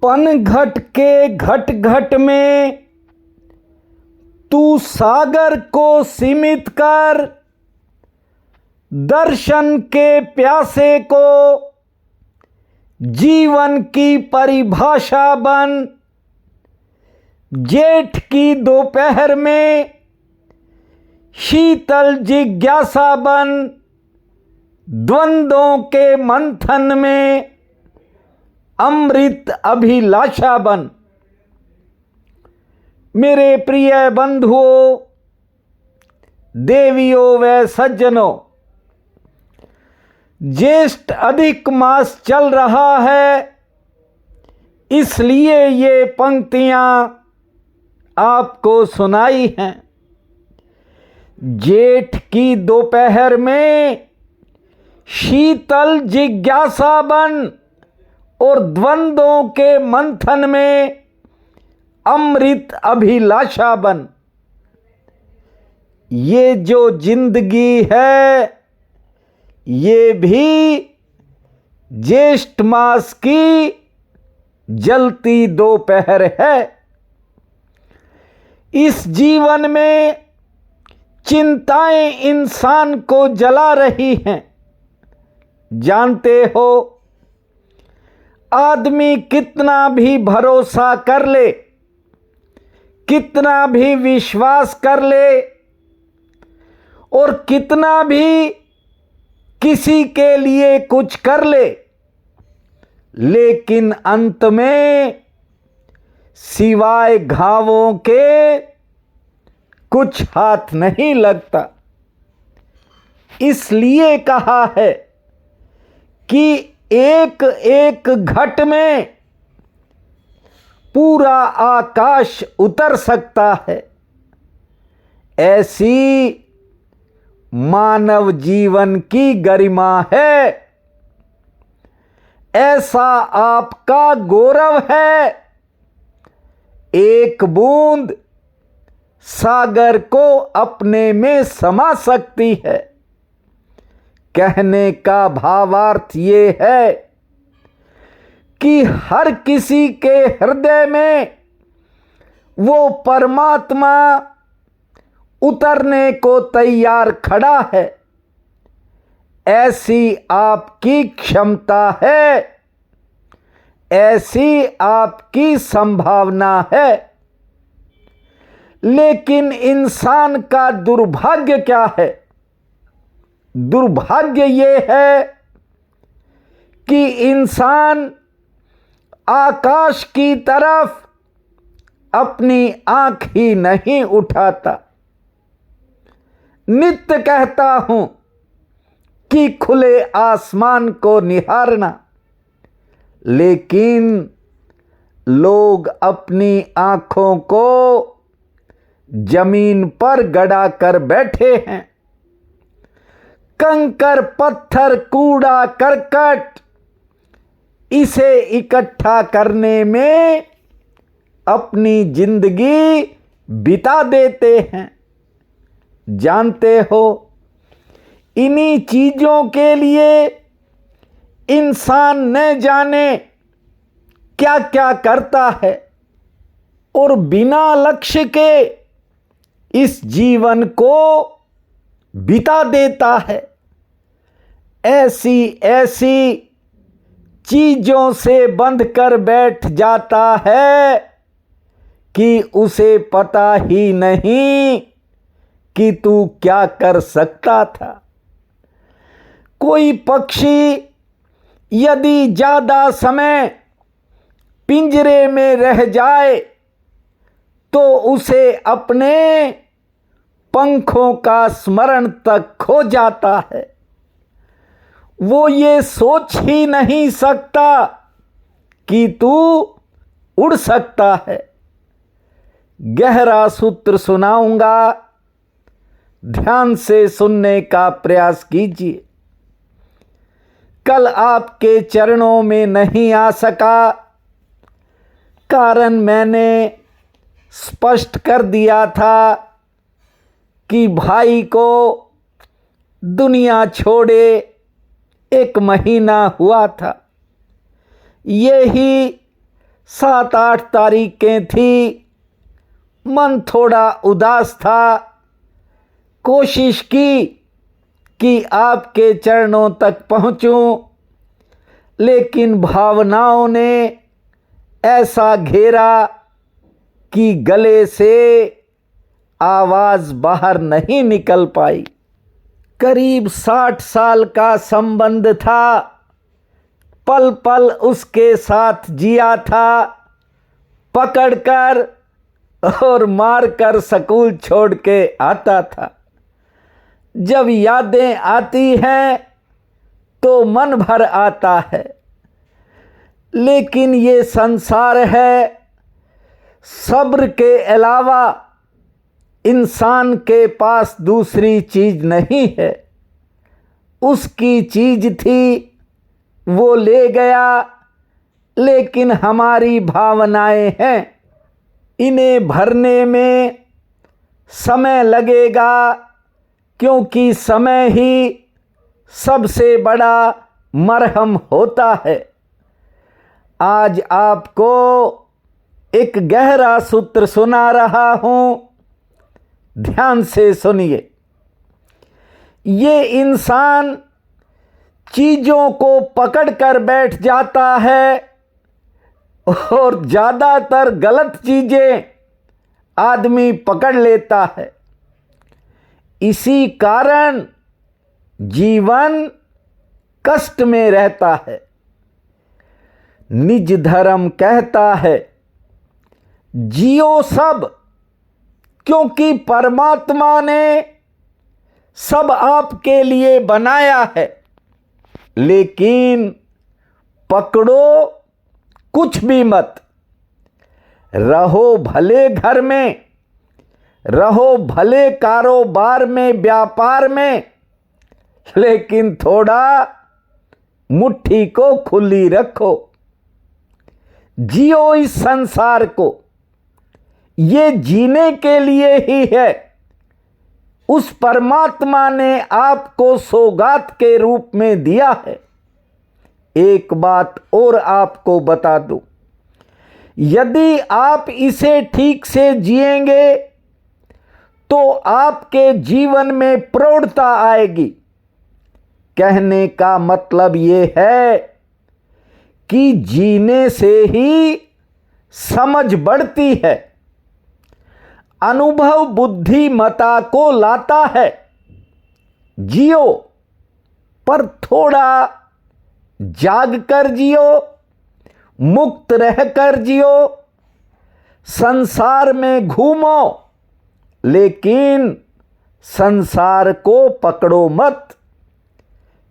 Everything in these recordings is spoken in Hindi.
पनघट के घट घट में तू सागर को सीमित कर, दर्शन के प्यासे को जीवन की परिभाषा बन। जेठ की दोपहर में शीतल जिज्ञासा बन, द्वंद्वों के मंथन में अमृत अभिलाषा बन। मेरे प्रिय बंधुओं, देवियों व सज्जनों, ज्येष्ठ अधिक मास चल रहा है, इसलिए ये पंक्तियां आपको सुनाई हैं। जेठ की दोपहर में शीतल जिज्ञासा बन और द्वंद्वों के मंथन में अमृत अभिलाषा बन। ये जो जिंदगी है, ये भी ज्येष्ठ मास की जलती दोपहर है। इस जीवन में चिंताएं इंसान को जला रही हैं। जानते हो, आदमी कितना भी भरोसा कर ले, कितना भी विश्वास कर ले और कितना भी किसी के लिए कुछ कर ले, लेकिन अंत में सिवाय घावों के कुछ हाथ नहीं लगता। इसलिए कहा है कि एक एक घट में पूरा आकाश उतर सकता है। ऐसी मानव जीवन की गरिमा है, ऐसा आपका गौरव है। एक बूंद सागर को अपने में समा सकती है। कहने का भावार्थ ये है कि हर किसी के हृदय में वो परमात्मा उतरने को तैयार खड़ा है। ऐसी आपकी क्षमता है, ऐसी आपकी संभावना है। लेकिन इंसान का दुर्भाग्य क्या है? दुर्भाग्य ये है कि इंसान आकाश की तरफ अपनी आंख ही नहीं उठाता। नित्य कहता हूं कि खुले आसमान को निहारना, लेकिन लोग अपनी आंखों को जमीन पर गड़ा कर बैठे हैं। कंकर पत्थर कूड़ा करकट इसे इकट्ठा करने में अपनी जिंदगी बिता देते हैं। जानते हो, इन्हीं चीजों के लिए इंसान न जाने क्या क्या करता है और बिना लक्ष्य के इस जीवन को बिता देता है। ऐसी ऐसी चीजों से बंध कर बैठ जाता है कि उसे पता ही नहीं कि तू क्या कर सकता था। कोई पक्षी यदि ज्यादा समय पिंजरे में रह जाए तो उसे अपने पंखों का स्मरण तक खो जाता है। वो ये सोच ही नहीं सकता कि तू उड़ सकता है। गहरा सूत्र सुनाऊंगा, ध्यान से सुनने का प्रयास कीजिए। कल आपके चरणों में नहीं आ सका, कारण मैंने स्पष्ट कर दिया था कि भाई को दुनिया छोड़े 1 महीना हुआ था। यही 7-8 तारीखें थी, मन थोड़ा उदास था। कोशिश की कि आपके चरणों तक पहुँचूं, लेकिन भावनाओं ने ऐसा घेरा कि गले से आवाज़ बाहर नहीं निकल पाई। करीब 60 साल का संबंध था, पल पल उसके साथ जिया था, पकड़कर और मारकर स्कूल छोड़ के आता था। जब यादें आती हैं तो मन भर आता है, लेकिन ये संसार है, सब्र के अलावा इंसान के पास दूसरी चीज नहीं है। उसकी चीज थी वो ले गया, लेकिन हमारी भावनाएं हैं, इन्हें भरने में समय लगेगा, क्योंकि समय ही सबसे बड़ा मरहम होता है। आज आपको एक गहरा सूत्र सुना रहा हूं, ध्यान से सुनिए। ये इंसान चीजों को पकड़ कर बैठ जाता है और ज्यादातर गलत चीजें आदमी पकड़ लेता है। इसी कारण जीवन कष्ट में रहता है। निज धर्म कहता है जियो सब, क्योंकि परमात्मा ने सब आपके लिए बनाया है, लेकिन पकड़ो कुछ भी मत। रहो भले घर में, रहो भले कारोबार में, व्यापार में, लेकिन थोड़ा मुट्ठी को खुली रखो। जियो इस संसार को, ये जीने के लिए ही है। उस परमात्मा ने आपको सौगात के रूप में दिया है। एक बात और आपको बता दूं, यदि आप इसे ठीक से जिएंगे तो आपके जीवन में प्रौढ़ता आएगी। कहने का मतलब ये है कि जीने से ही समझ बढ़ती है, अनुभव बुद्धिमता को लाता है। जियो, पर थोड़ा जाग कर जियो, मुक्त रहकर जियो। संसार में घूमो, लेकिन संसार को पकड़ो मत।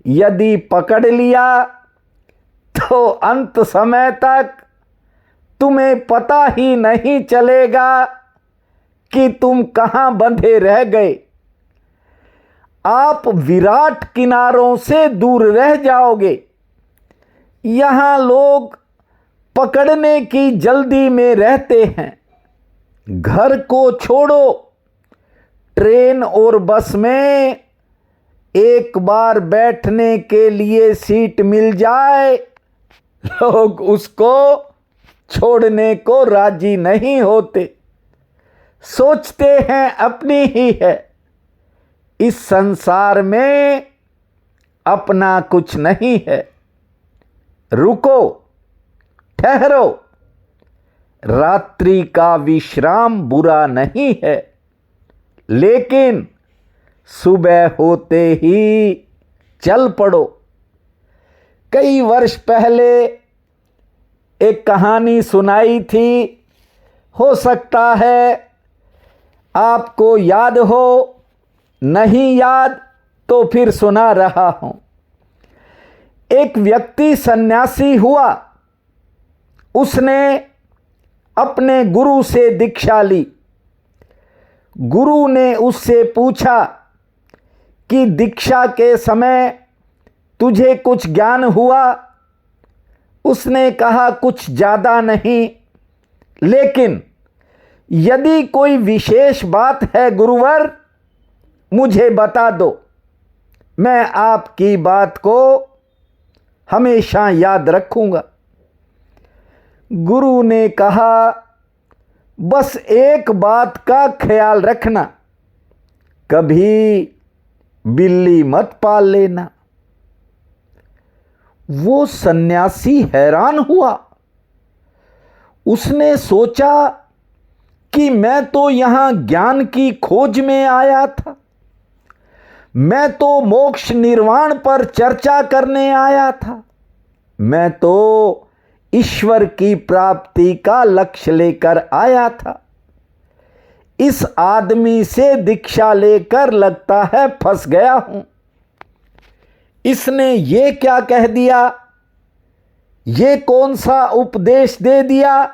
यदि पकड़ लिया तो अंत समय तक तुम्हें पता ही नहीं चलेगा कि तुम कहां बंधे रह गए। आप विराट किनारों से दूर रह जाओगे। यहां लोग पकड़ने की जल्दी में रहते हैं। घर को छोड़ो, ट्रेन और बस में एक बार बैठने के लिए सीट मिल जाए, लोग उसको छोड़ने को राजी नहीं होते। सोचते हैं अपनी ही है। इस संसार में अपना कुछ नहीं है। रुको, ठहरो। रात्रि का विश्राम बुरा नहीं है, लेकिन सुबह होते ही चल पड़ो। कई वर्ष पहले एक कहानी सुनाई थी, हो सकता है आपको याद हो, नहीं याद तो फिर सुना रहा हूं। एक व्यक्ति सन्यासी हुआ। उसने अपने गुरु से दीक्षा ली। गुरु ने उससे पूछा कि दीक्षा के समय तुझे कुछ ज्ञान हुआ? उसने कहा कुछ ज़्यादा नहीं, लेकिन यदि कोई विशेष बात है गुरुवर, मुझे बता दो। मैं आपकी बात को हमेशा याद रखूंगा। गुरु ने कहा, बस एक बात का ख्याल रखना, कभी बिल्ली मत पाल लेना। वो सन्यासी हैरान हुआ। उसने सोचा कि मैं तो यहां ज्ञान की खोज में आया था, मैं तो मोक्ष निर्वाण पर चर्चा करने आया था, मैं तो ईश्वर की प्राप्ति का लक्ष्य लेकर आया था। इस आदमी से दीक्षा लेकर लगता है फंस गया हूं। इसने ये क्या कह दिया, ये कौन सा उपदेश दे दिया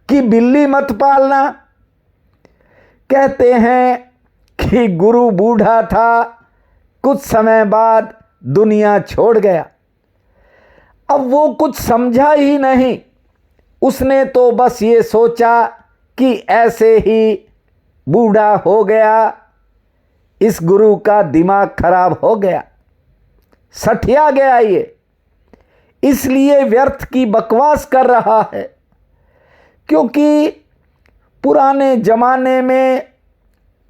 कि बिल्ली मत पालना। कहते हैं कि गुरु बूढ़ा था, कुछ समय बाद दुनिया छोड़ गया। अब वो कुछ समझा ही नहीं। उसने तो बस ये सोचा कि ऐसे ही बूढ़ा हो गया, इस गुरु का दिमाग खराब हो गया, सठिया गया ये, इसलिए व्यर्थ की बकवास कर रहा है। क्योंकि पुराने जमाने में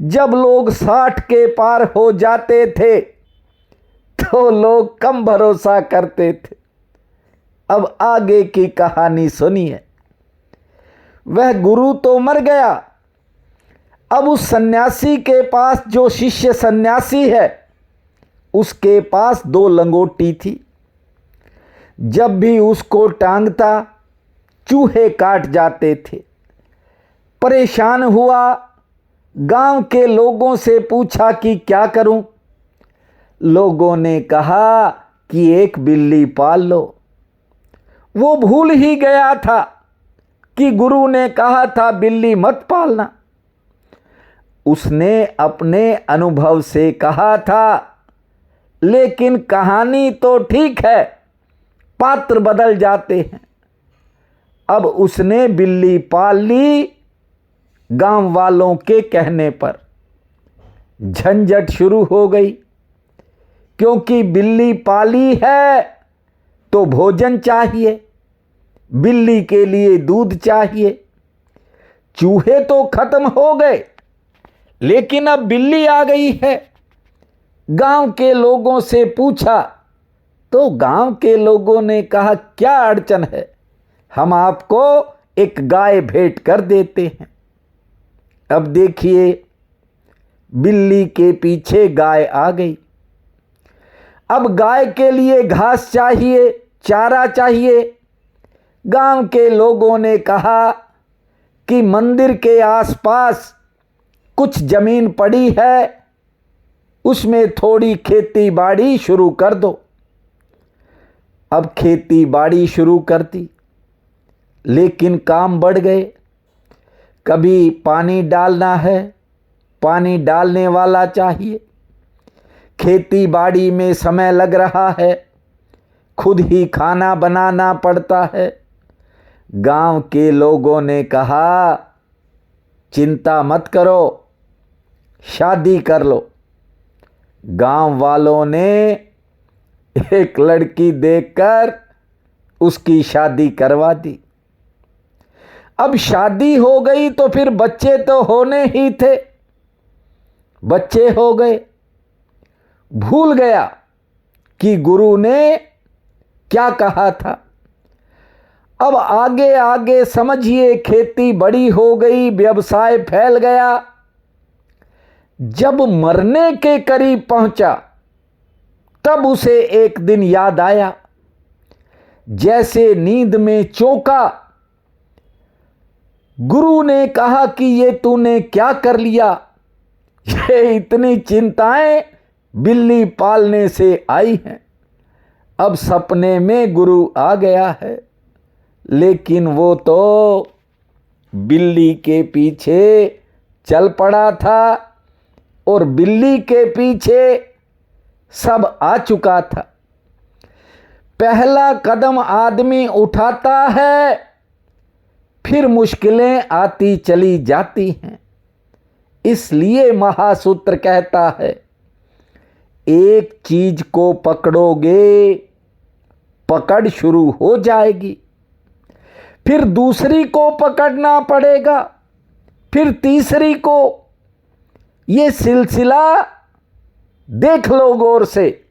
जब लोग 60 के पार हो जाते थे तो लोग कम भरोसा करते थे। अब आगे की कहानी सुनिए। वह गुरु तो मर गया। अब उस सन्यासी के पास, जो शिष्य सन्यासी है, उसके पास 2 लंगोटी थी। जब भी उसको टांगता चूहे काट जाते थे। परेशान हुआ, गांव के लोगों से पूछा कि क्या करूं। लोगों ने कहा कि एक बिल्ली पाल लो। वो भूल ही गया था कि गुरु ने कहा था बिल्ली मत पालना। उसने अपने अनुभव से कहा था, लेकिन कहानी तो ठीक है, पात्र बदल जाते हैं। अब उसने बिल्ली पाल ली गांव वालों के कहने पर। झंझट शुरू हो गई, क्योंकि बिल्ली पाली है तो भोजन चाहिए, बिल्ली के लिए दूध चाहिए। चूहे तो खत्म हो गए, लेकिन अब बिल्ली आ गई है। गांव के लोगों से पूछा तो गांव के लोगों ने कहा, क्या अड़चन है, हम आपको एक गाय भेंट कर देते हैं। अब देखिए, बिल्ली के पीछे गाय आ गई। अब गाय के लिए घास चाहिए, चारा चाहिए। गांव के लोगों ने कहा कि मंदिर के आसपास कुछ जमीन पड़ी है, उसमें थोड़ी खेती बाड़ी शुरू कर दो। अब खेती बाड़ी शुरू कर दी, लेकिन काम बढ़ गए। कभी पानी डालना है, पानी डालने वाला चाहिए। खेती बाड़ी में समय लग रहा है, खुद ही खाना बनाना पड़ता है। गांव के लोगों ने कहा, चिंता मत करो, शादी कर लो। गांव वालों ने एक लड़की देखकर उसकी शादी करवा दी। अब शादी हो गई तो फिर बच्चे तो होने ही थे। बच्चे हो गए। भूल गया कि गुरु ने क्या कहा था। अब आगे आगे समझिए, खेती बड़ी हो गई, व्यवसाय फैल गया। जब मरने के करीब पहुंचा, तब उसे एक दिन याद आया, जैसे नींद में चौंका। गुरु ने कहा कि ये तूने क्या कर लिया, ये इतनी चिंताएं बिल्ली पालने से आई हैं। अब सपने में गुरु आ गया है, लेकिन वो तो बिल्ली के पीछे चल पड़ा था और बिल्ली के पीछे सब आ चुका था। पहला कदम आदमी उठाता है, फिर मुश्किलें आती चली जाती हैं। इसलिए महासूत्र कहता है, एक चीज को पकड़ोगे, पकड़ शुरू हो जाएगी। फिर दूसरी को पकड़ना पड़ेगा, फिर तीसरी को। ये सिलसिला देख लो गौर से,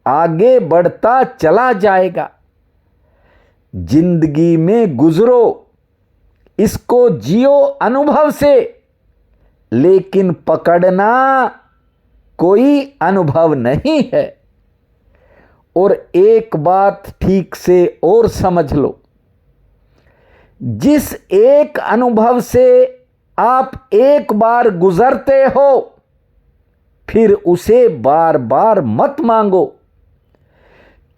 आगे बढ़ता चला जाएगा। जिंदगी में गुजरो, इसको जियो अनुभव से, लेकिन पकड़ना कोई अनुभव नहीं है। और एक बात ठीक से और समझ लो, जिस एक अनुभव से आप एक बार गुजरते हो, फिर उसे बार बार मत मांगो,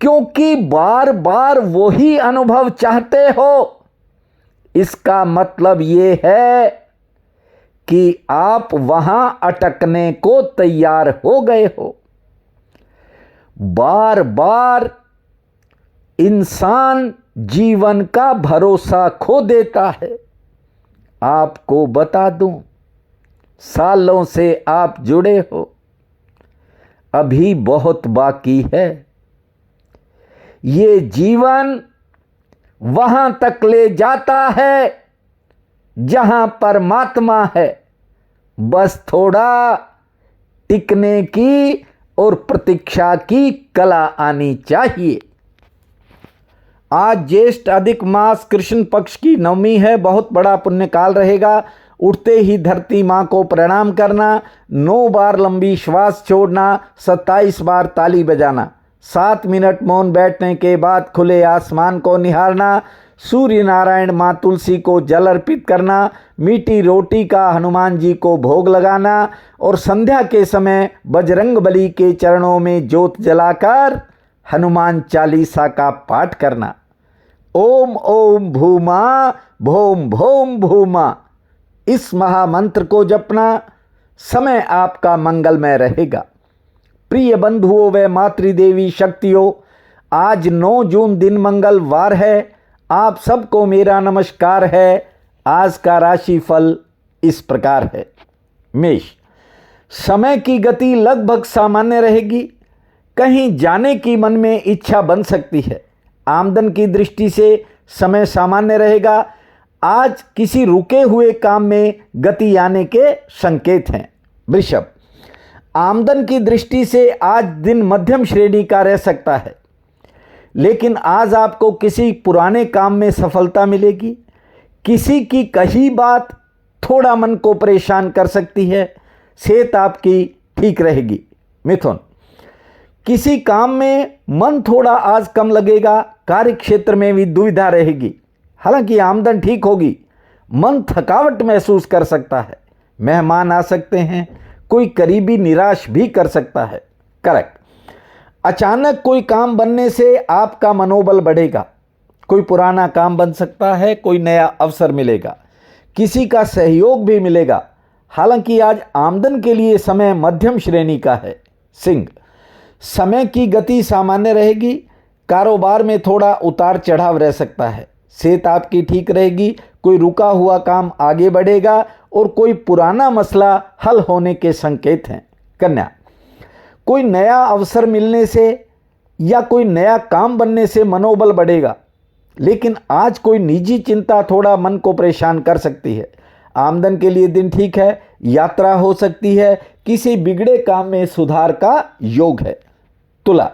क्योंकि बार बार वही अनुभव चाहते हो। इसका मतलब ये है कि आप वहां अटकने को तैयार हो गए हो। बार बार इंसान जीवन का भरोसा खो देता है। आपको बता दूं, सालों से आप जुड़े हो, अभी बहुत बाकी है। ये जीवन वहां तक ले जाता है जहां परमात्मा है। बस थोड़ा टिकने की और प्रतीक्षा की कला आनी चाहिए। आज ज्येष्ठ अधिक मास कृष्ण पक्ष की नवमी है। बहुत बड़ा पुण्य काल रहेगा। उठते ही धरती माँ को प्रणाम करना, 9 बार लंबी श्वास छोड़ना, 27 बार ताली बजाना, 7 मिनट मौन बैठने के बाद खुले आसमान को निहारना, सूर्य नारायण माँ तुलसी को जल अर्पित करना, मीठी रोटी का हनुमान जी को भोग लगाना और संध्या के समय बजरंग बली के चरणों में ज्योत जलाकर हनुमान चालीसा का पाठ करना। ओम ओम भूमा भोम भोम भूमा, इस महामंत्र को जपना। समय आपका मंगलमय रहेगा। प्रिय बंधुओं व मातृदेवी शक्तियों, आज 9 जून दिन मंगलवार है। आप सबको मेरा नमस्कार है। आज का राशिफल इस प्रकार है। मेष, समय की गति लगभग सामान्य रहेगी। कहीं जाने की मन में इच्छा बन सकती है। आमदन की दृष्टि से समय सामान्य रहेगा। आज किसी रुके हुए काम में गति आने के संकेत हैं। वृषभ, आमदन की दृष्टि से आज दिन मध्यम श्रेणी का रह सकता है, लेकिन आज आपको किसी पुराने काम में सफलता मिलेगी। किसी की कही बात थोड़ा मन को परेशान कर सकती है। सेहत आपकी ठीक रहेगी। मिथुन, किसी काम में मन थोड़ा आज कम लगेगा। कार्य क्षेत्र में भी दुविधा रहेगी। हालांकि आमदन ठीक होगी। मन थकावट महसूस कर सकता है। मेहमान आ सकते हैं। कोई करीबी निराश भी कर सकता है। करेक्ट, अचानक कोई काम बनने से आपका मनोबल बढ़ेगा। कोई पुराना काम बन सकता है, कोई नया अवसर मिलेगा, किसी का सहयोग भी मिलेगा। हालांकि आज आमदन के लिए समय मध्यम श्रेणी का है। सिंह, समय की गति सामान्य रहेगी। कारोबार में थोड़ा उतार चढ़ाव रह सकता है। सेहत आपकी ठीक रहेगी। कोई रुका हुआ काम आगे बढ़ेगा और कोई पुराना मसला हल होने के संकेत हैं। कन्या, कोई नया अवसर मिलने से या कोई नया काम बनने से मनोबल बढ़ेगा, लेकिन आज कोई निजी चिंता थोड़ा मन को परेशान कर सकती है। आमदन के लिए दिन ठीक है। यात्रा हो सकती है। किसी बिगड़े काम में सुधार का योग है। तुला,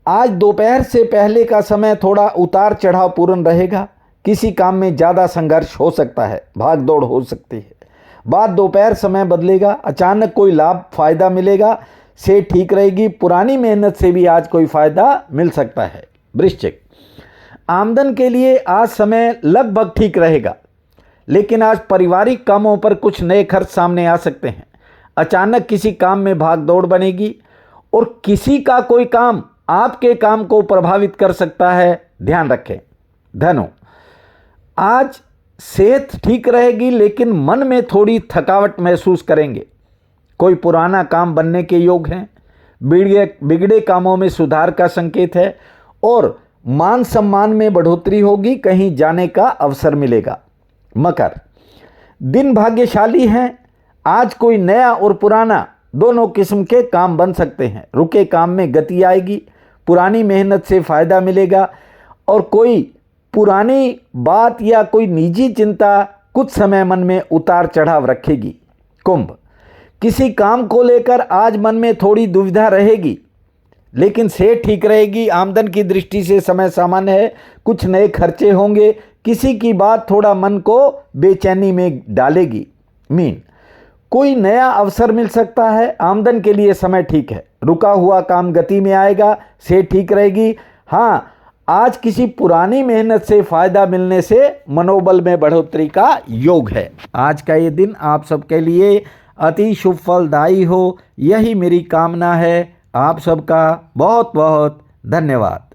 आज दोपहर से पहले का समय थोड़ा उतार चढ़ाव पूर्ण रहेगा। किसी काम में ज़्यादा संघर्ष हो सकता है, भाग दौड़ हो सकती है। बाद दोपहर समय बदलेगा। अचानक कोई लाभ फायदा मिलेगा। से ठीक रहेगी। पुरानी मेहनत से भी आज कोई फायदा मिल सकता है। वृश्चिक, आमदन के लिए आज समय लगभग ठीक रहेगा, लेकिन आज पारिवारिक कामों पर कुछ नए खर्च सामने आ सकते हैं। अचानक किसी काम में भाग दौड़ बनेगी और किसी का कोई काम आपके काम को प्रभावित कर सकता है। ध्यान रखें। धनु, आज सेहत ठीक रहेगी, लेकिन मन में थोड़ी थकावट महसूस करेंगे। कोई पुराना काम बनने के योग हैं। बिगड़े कामों में सुधार का संकेत है और मान सम्मान में बढ़ोतरी होगी। कहीं जाने का अवसर मिलेगा। मकर, दिन भाग्यशाली हैं। आज कोई नया और पुराना दोनों किस्म के काम बन सकते हैं। रुके काम में गति आएगी। पुरानी मेहनत से फायदा मिलेगा और कोई पुरानी बात या कोई निजी चिंता कुछ समय मन में उतार चढ़ाव रखेगी। कुंभ, किसी काम को लेकर आज मन में थोड़ी दुविधा रहेगी, लेकिन सेहत ठीक रहेगी। आमदन की दृष्टि से समय सामान्य है। कुछ नए खर्चे होंगे। किसी की बात थोड़ा मन को बेचैनी में डालेगी। मीन, कोई नया अवसर मिल सकता है। आमदन के लिए समय ठीक है। रुका हुआ काम गति में आएगा। सेहत ठीक रहेगी। हाँ, आज किसी पुरानी मेहनत से फायदा मिलने से मनोबल में बढ़ोतरी का योग है। आज का ये दिन आप सबके लिए अति शुभ फलदायी हो, यही मेरी कामना है। आप सबका बहुत बहुत धन्यवाद।